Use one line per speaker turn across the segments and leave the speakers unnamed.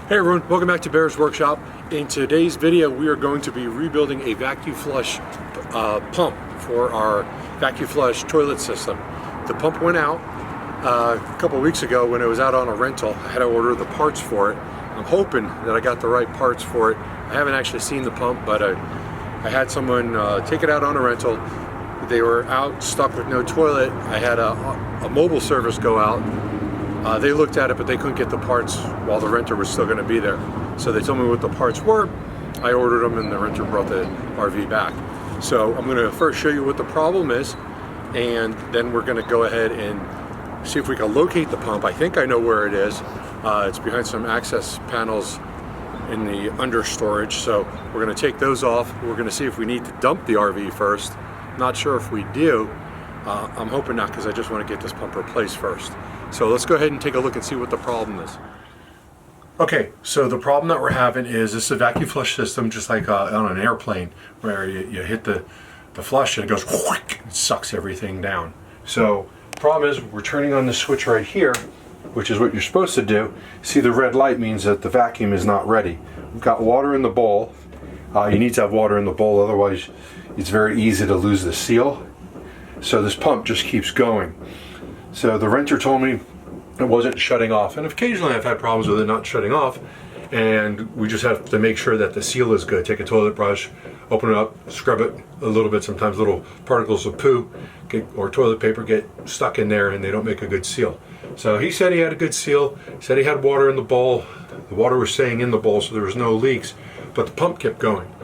Hey everyone, welcome back to Bear's Workshop. In today's video we are going to be rebuilding a VacuFlush pump for our VacuFlush toilet system. The pump went out a couple weeks ago when it was out on a rental. I had to order the parts for it. I'm hoping that I got the right parts for it. I haven't actually seen the pump, but I had someone take it out on a rental. They were out stuck with no toilet. I had a mobile service go out. They looked at it, but they couldn't get the parts while the renter was still going to be there. So they told me what the parts were. I ordered them and the renter brought the RV back. So I'm going to first show you what the problem is, and then we're going to go ahead and see if we can locate the pump. I think I know where it is. It's behind some access panels in the under storage. So we're going to take those off. We're going to see if we need to dump the RV first. Not sure if we do. I'm hoping not, because I just want to get this pump replaced first. So let's go ahead and take a look and see what the problem is. Okay, so the problem that we're having is this is a VacuFlush system, just like on an airplane, where you hit the flush and it goes whoosh, it sucks everything down. So the problem is we're turning on the switch right here, which is what you're supposed to do. See, the red light means that the vacuum is not ready. We've got water in the bowl. You need to have water in the bowl, otherwise it's very easy to lose the seal. So this pump just keeps going. So the renter told me it wasn't shutting off, and occasionally I've had problems with it not shutting off, and we just have to make sure that the seal is good. Take a toilet brush, open it up, scrub it a little bit. Sometimes little particles of poo or toilet paper get stuck in there and they don't make a good seal. So he said he had a good seal, said he had water in the bowl. The water was staying in the bowl, so there was no leaks, but the pump kept going.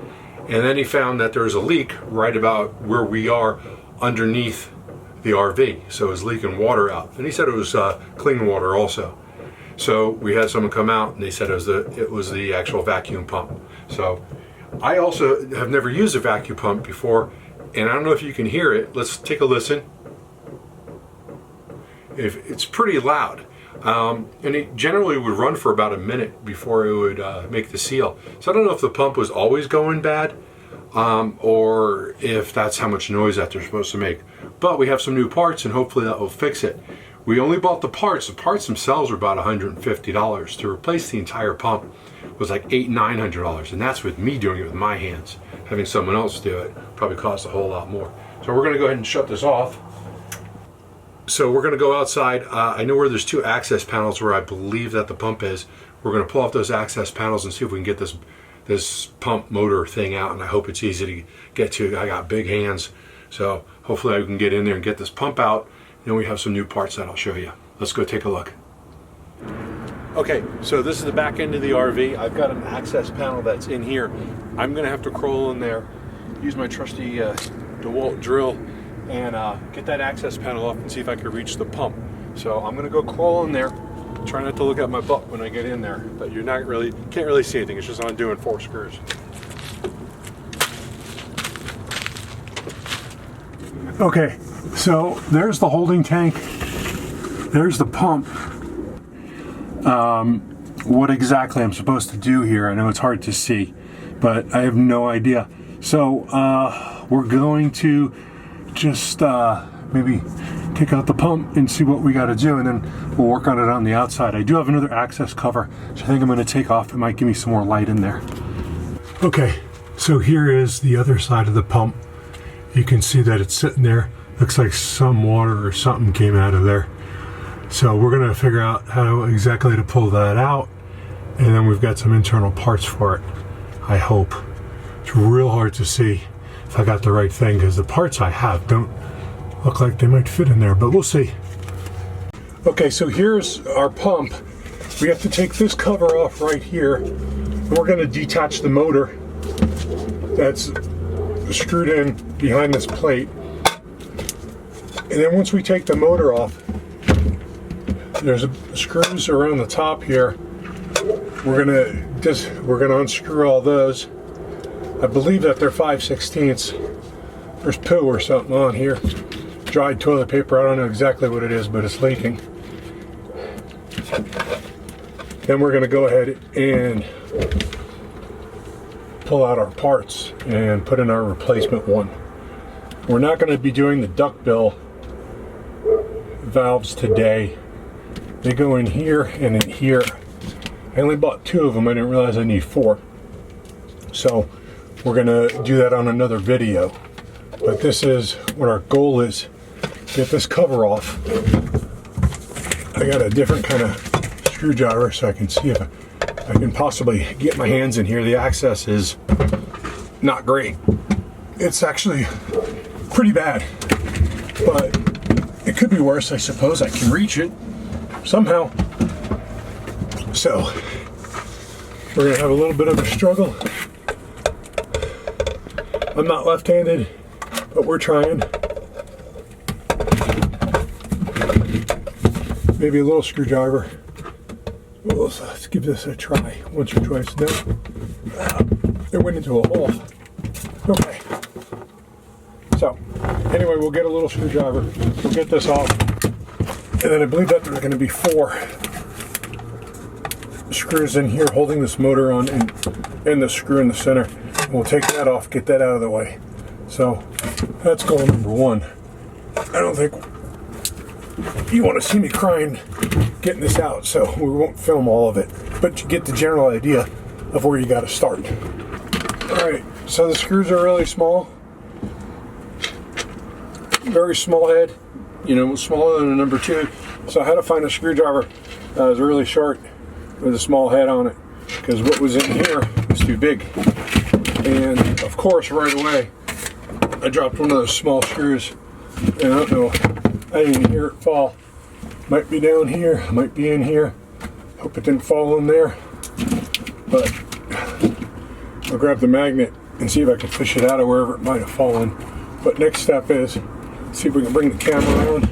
And then he found that there was a leak right about where we are underneath the RV, so it was leaking water out, and he said it was clean water also. So we had someone come out and they said it was the actual vacuum pump. So I also have never used a vacuum pump before, and I don't know if you can hear it. Let's take a listen. It's pretty loud, and it generally would run for about a minute before it would make the seal. So I don't know if the pump was always going bad, or if that's how much noise that they're supposed to make. But we have some new parts, and hopefully that will fix it. We only bought the parts. The parts themselves were about $150. To replace the entire pump was like $800–900, and that's with me doing it with my hands. Having someone else do it probably cost a whole lot more. So we're going to go ahead and shut this off. So we're going to go outside. I know where there's two access panels where I believe that the pump is. We're going to pull off those access panels and see if we can get this pump motor thing out, and I hope it's easy to get to. I got big hands, so hopefully I can get in there and get this pump out. And then we have some new parts that I'll show you. Let's go take a look. Okay, so this is the back end of the RV. I've got an access panel that's in here. I'm gonna have to crawl in there, use my trusty DeWalt drill, and get that access panel off and see if I can reach the pump. So I'm gonna go crawl in there. Try not to look at my butt when I get in there, but can't really see anything. It's just undoing 4 screws. Okay, so there's the holding tank. There's the pump. What exactly I'm supposed to do here, I know it's hard to see, but I have no idea. So we're going to just maybe take out the pump and see what we got to do, and then we'll work on it on the outside. I do have another access cover, so I think I'm going to take off. It might give me some more light in there. Okay, so here is the other side of the pump. You can see that it's sitting there. Looks like some water or something came out of there. So we're going to figure out how exactly to pull that out, and then we've got some internal parts for it, I hope. It's real hard to see if I got the right thing, because the parts I have don't look like they might fit in there, but we'll see. Okay, so here's our pump. We have to take this cover off right here, and we're going to detach the motor that's screwed in behind this plate. And then once we take the motor off, there's screws around the top here. We're gonna unscrew all those. I believe that they're 5/16. There's poo or something on here. Dried toilet paper. I don't know exactly what it is, but it's leaking. Then we're going to go ahead and pull out our parts and put in our replacement one. We're not going to be doing the duckbill valves today. They go in here and in here. I only bought 2 of them. I didn't realize I need 4. So we're gonna do that on another video. But this is what our goal is. Get this cover off. I got a different kind of screwdriver so I can see if I can possibly get my hands in here. The access is not great. It's actually pretty bad, but it could be worse. I suppose I can reach it somehow. So we're gonna have a little bit of a struggle. I'm not left-handed, but we're trying. Maybe a little screwdriver. Well, let's give this a try. Once or twice. No. It went into a hole. Okay. So, anyway, we'll get a little screwdriver. We'll get this off. And then I believe that there's going to be 4 screws in here holding this motor on and the screw in the center. We'll take that off, get that out of the way. So, that's goal number 1. I don't think you want to see me crying getting this out, so we won't film all of it, but you get the general idea of where you got to start. Alright, so the screws are really small, very small head, you know, smaller than a number 2, so I had to find a screwdriver that was really short with a small head on it, because what was in here was too big. And of course, right away I dropped one of those small screws, and I don't know, I didn't even hear it fall. Might be down here, might be in here. Hope it didn't fall in there. But I'll grab the magnet and see if I can fish it out of wherever it might have fallen. But next step is see if we can bring the camera around.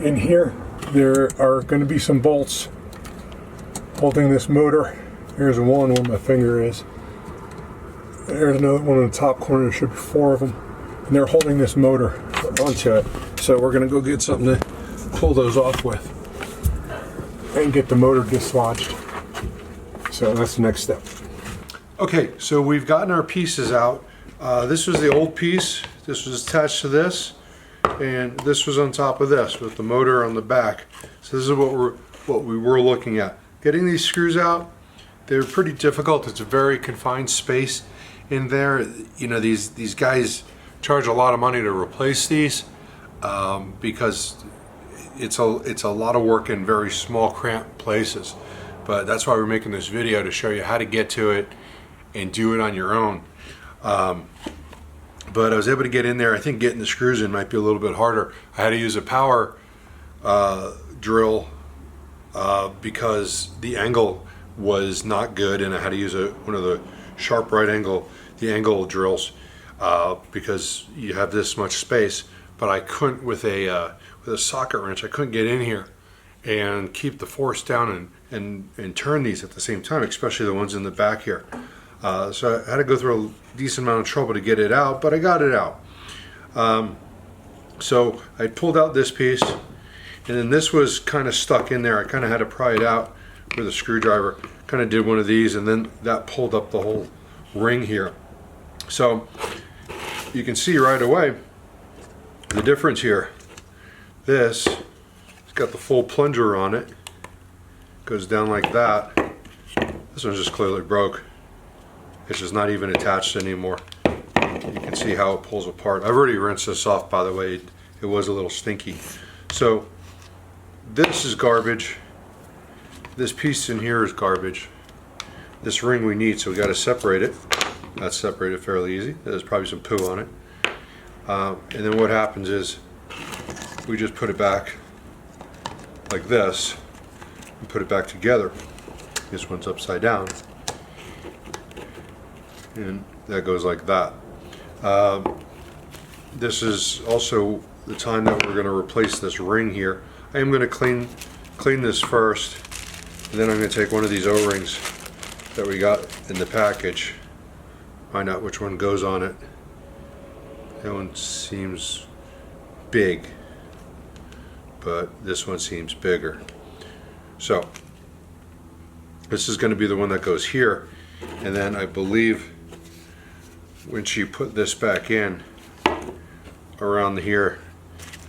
In here, there are going to be some bolts holding this motor. Here's one where my finger is. There's another one in the top corner. There should be 4 of them. And they're holding this motor onto it. So we're going to go get something to pull those off with and get the motor dislodged. So that's the next step. Okay, so we've gotten our pieces out. This was the old piece. This was attached to this, and this was on top of this with the motor on the back. So this is what we were looking at. Getting these screws out, they're pretty difficult. It's a very confined space in there. You know, these guys charge a lot of money to replace these because it's a lot of work in very small, cramped places. But that's why we're making this video, to show you how to get to it and do it on your own. But I was able to get in there. I think getting the screws in might be a little bit harder. I had to use a power drill because the angle was not good, and I had to use one of the sharp right angle, the angle drills, because you have this much space. But I couldn't with a socket wrench. I couldn't get in here and keep the force down and turn these at the same time, especially the ones in the back here. So I had to go through a decent amount of trouble to get it out, but I got it out. So I pulled out this piece, and then this was kind of stuck in there. I kind of had to pry it out with a screwdriver. Kind of did one of these, and then that pulled up the whole ring here. So you can see right away the difference here. This, it's got the full plunger on it. Goes down like that. This one's just clearly broke. It's just not even attached anymore. You can see how it pulls apart. I've already rinsed this off, by the way. It was a little stinky. So this is garbage. This piece in here is garbage. This ring we need, so we got to separate it. That's separated fairly easy. There's probably some poo on it. And then what happens is we just put it back like this and put it back together. This one's upside down, and that goes like that. This is also the time that we're going to replace this ring here. I am going to clean this first, and then I'm going to take one of these O-rings that we got in the package, find out which one goes on it. That one seems big, but this one seems bigger. So this is going to be the one that goes here, and then I believe when you put this back in, around here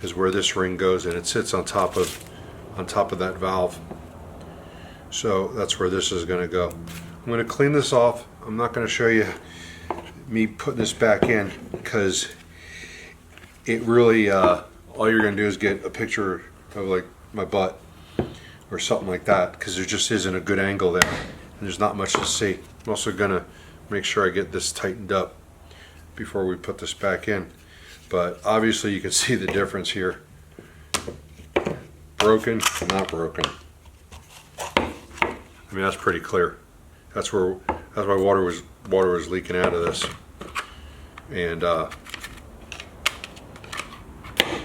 is where this ring goes, and it sits on top of that valve. So that's where this is going to go. I'm going to clean this off. I'm not going to show you me putting this back in because it really, all you're going to do is get a picture of like my butt or something like that, because there just isn't a good angle there and there's not much to see. I'm also going to make sure I get this tightened up before we put this back in. But obviously you can see the difference here. Broken, not broken. I mean, that's pretty clear. That's why water was leaking out of this. And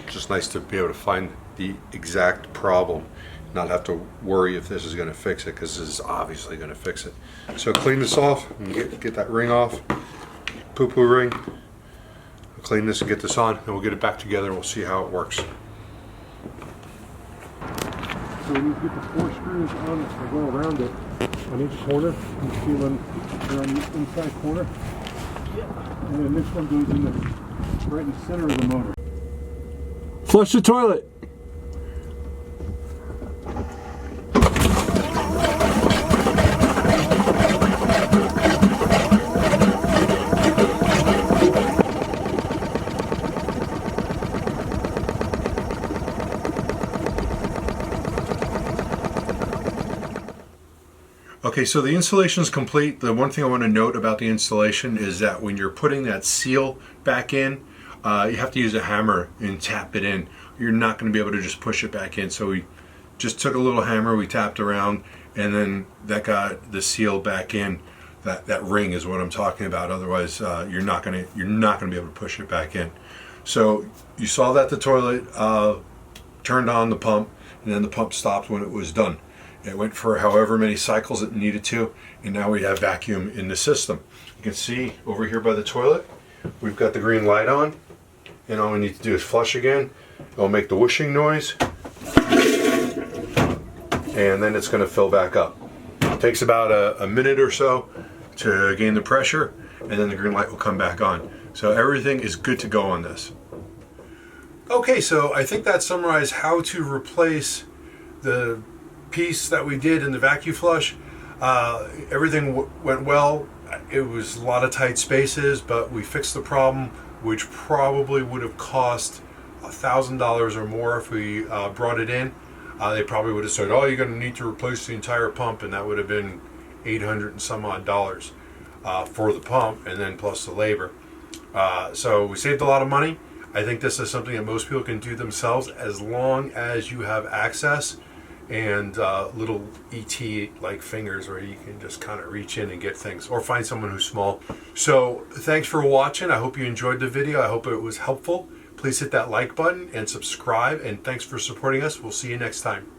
just nice to be able to find the exact problem, not have to worry if this is going to fix it, because this is obviously going to fix it. So clean this off and get that ring off, poo-poo ring. I'll clean this and get this on, and we'll get it back together and we'll see how it works. So we need to get the 4 screws on it to go around it on each corner. You see one around the inside corner. And then this one goes in right in the center of the motor. Flush the toilet. Okay, so the installation is complete. The one thing I want to note about the installation is that when you're putting that seal back in, you have to use a hammer and tap it in. You're not going to be able to just push it back in. So we just took a little hammer, we tapped around, and then that got the seal back in. That ring is what I'm talking about. Otherwise, you're not going to be able to push it back in. So you saw that the toilet turned on the pump, and then the pump stopped when it was done. It went for however many cycles it needed to, and now we have vacuum in the system. You can see over here by the toilet, we've got the green light on, and all we need to do is flush again. It'll make the whooshing noise, and then it's going to fill back up. It takes about a minute or so to gain the pressure, and then the green light will come back on. So everything is good to go on this. Okay, so I think that summarized how to replace the piece that we did in the VacuFlush. Everything went well. It was a lot of tight spaces, but we fixed the problem, which probably would have cost $1,000 or more if we brought it in. They probably would have said, oh, you're going to need to replace the entire pump, and that would have been $800 and some odd dollars for the pump, and then plus the labor. So we saved a lot of money. I think this is something that most people can do themselves as long as you have access and little ET like fingers where you can just kind of reach in and get things, or find someone who's small. So thanks for watching. I hope you enjoyed the video. I hope it was helpful. Please hit that like button and subscribe, and thanks for supporting us. We'll see you next time.